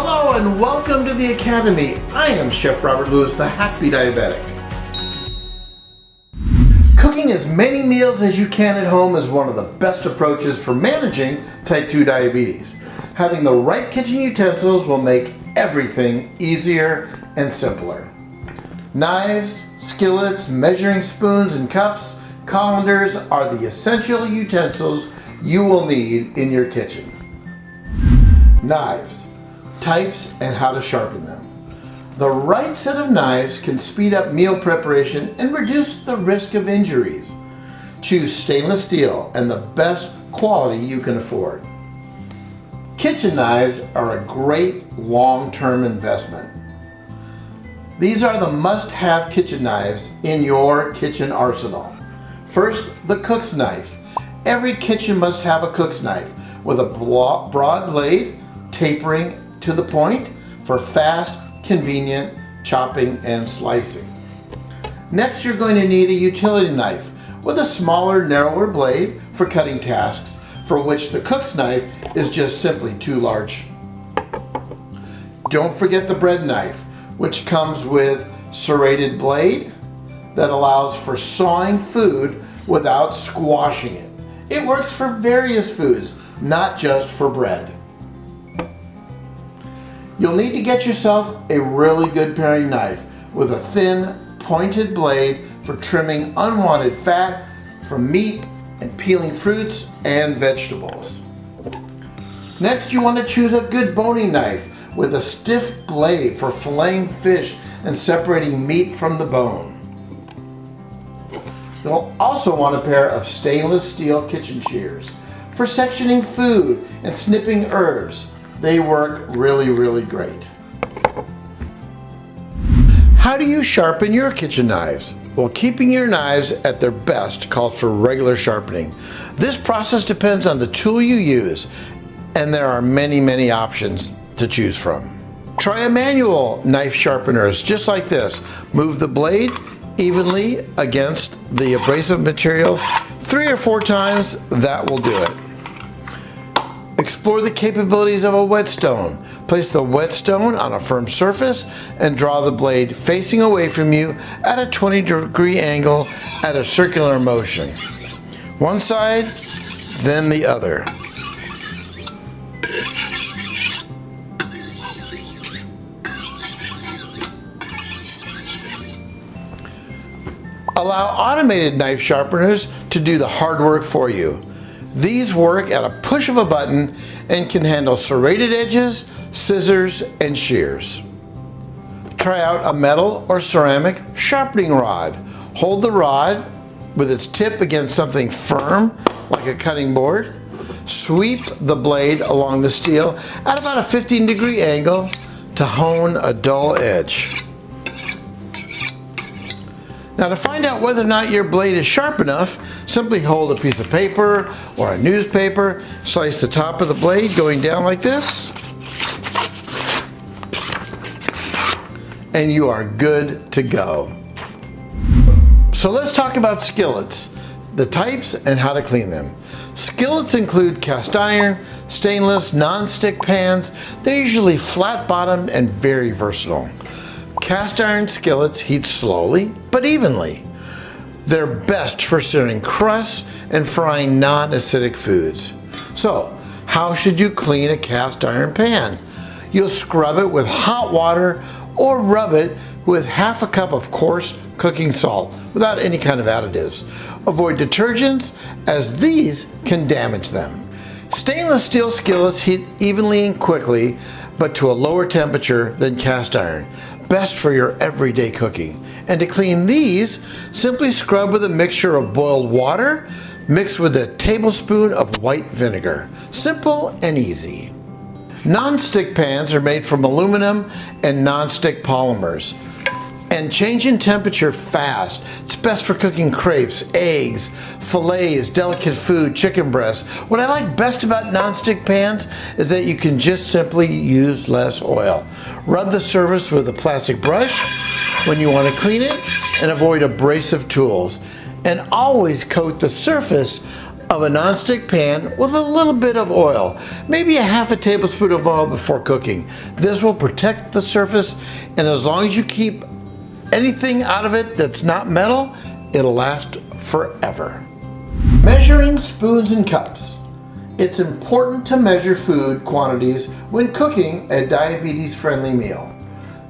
Hello and welcome to the Academy. I am Chef Robert Lewis, the Happy Diabetic. Cooking as many meals as you can at home is one of the best approaches for managing type 2 diabetes. Having the right kitchen utensils will make everything easier and simpler. Knives, skillets, measuring spoons and cups, colanders are the essential utensils you will need in your kitchen. Knives, types and how to sharpen them. The right set of knives can speed up meal preparation and reduce the risk of injuries. Choose stainless steel and the best quality you can afford. Kitchen knives are a great long-term investment. These are the must-have kitchen knives in your kitchen arsenal. First, the cook's knife. Every kitchen must have a cook's knife with a broad blade tapering to the point for fast, convenient chopping and slicing. Next, you're going to need a utility knife with a smaller, narrower blade for cutting tasks for which the cook's knife is just simply too large. Don't forget the bread knife, which comes with serrated blade that allows for sawing food without squashing it. It works for various foods, not just for bread. You'll need to get yourself a really good paring knife with a thin, pointed blade for trimming unwanted fat from meat and peeling fruits and vegetables. Next, you want to choose a good boning knife with a stiff blade for filleting fish and separating meat from the bone. You'll also want a pair of stainless steel kitchen shears for sectioning food and snipping herbs. They work really great. How do you sharpen your kitchen knives? Well, keeping your knives at their best calls for regular sharpening. This process depends on the tool you use, and there are many options to choose from. Try a manual knife sharpeners just like this. Move the blade evenly against the abrasive material 3 or 4 times. That will do it. Explore the capabilities of a whetstone. Place the whetstone on a firm surface and draw the blade facing away from you at a 20-degree angle at a circular motion. One side, then the other. Allow automated knife sharpeners to do the hard work for you. These work at a push of a button and can handle serrated edges, scissors, and shears. Try out a metal or ceramic sharpening rod. Hold the rod with its tip against something firm, like a cutting board. Sweep the blade along the steel at about a 15-degree angle to hone a dull edge. Now, to find out whether or not your blade is sharp enough, simply hold a piece of paper or a newspaper, slice the top of the blade going down like this, and you are good to go. So let's talk about skillets, the types and how to clean them. Skillets include cast iron, stainless, non-stick pans. They're usually flat-bottomed and very versatile. Cast iron skillets heat slowly but evenly. They're best for searing crusts and frying non-acidic foods. So, how should you clean a cast iron pan? You'll scrub it with hot water or rub it with half a cup of coarse cooking salt without any kind of additives. Avoid detergents as these can damage them. Stainless steel skillets heat evenly and quickly, but to a lower temperature than cast iron. Best for your everyday cooking. And to clean these, simply scrub with a mixture of boiled water mixed with a tablespoon of white vinegar. Simple and easy. Non-stick pans are made from aluminum and non-stick polymers and change in temperature fast. It's best for cooking crepes, eggs, fillets, delicate food, chicken breasts. What I like best about non-stick pans is that you can just simply use less oil. Rub the surface with a plastic brush when you want to clean it and avoid abrasive tools. And always coat the surface of a nonstick pan with a little bit of oil, maybe a half a tablespoon of oil before cooking. This will protect the surface, and as long as you keep anything out of it that's not metal, it'll last forever. Measuring spoons and cups. It's important to measure food quantities when cooking a diabetes-friendly meal.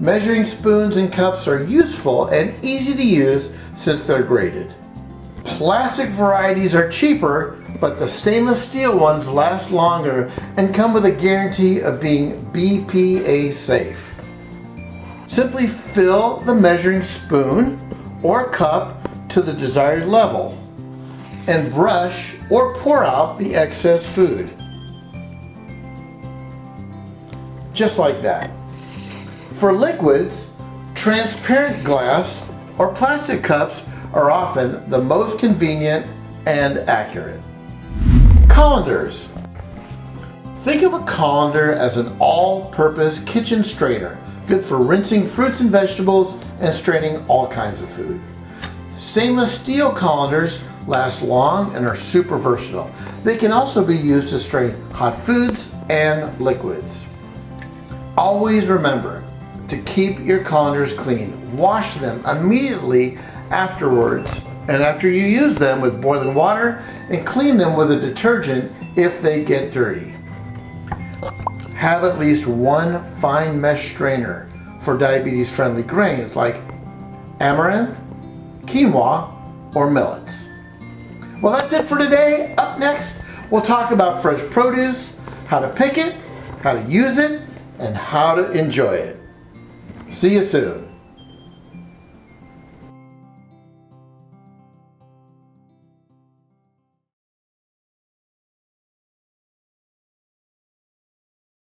Measuring spoons and cups are useful and easy to use since they're graded. Plastic varieties are cheaper, but the stainless steel ones last longer and come with a guarantee of being BPA safe. Simply fill the measuring spoon or cup to the desired level and brush or pour out the excess food. Just like that. For liquids, transparent glass or plastic cups are often the most convenient and accurate. Colanders. Think of a colander as an all-purpose kitchen strainer, good for rinsing fruits and vegetables and straining all kinds of food. Stainless steel colanders last long and are super versatile. They can also be used to strain hot foods and liquids. Always remember to keep your colanders clean. Wash them immediately afterwards and after you use them with boiling water, and clean them with a detergent if they get dirty. Have at least one fine mesh strainer for diabetes-friendly grains like amaranth, quinoa, or millets. Well, that's it for today. Up next, we'll talk about fresh produce, how to pick it, how to use it, and how to enjoy it. See you soon.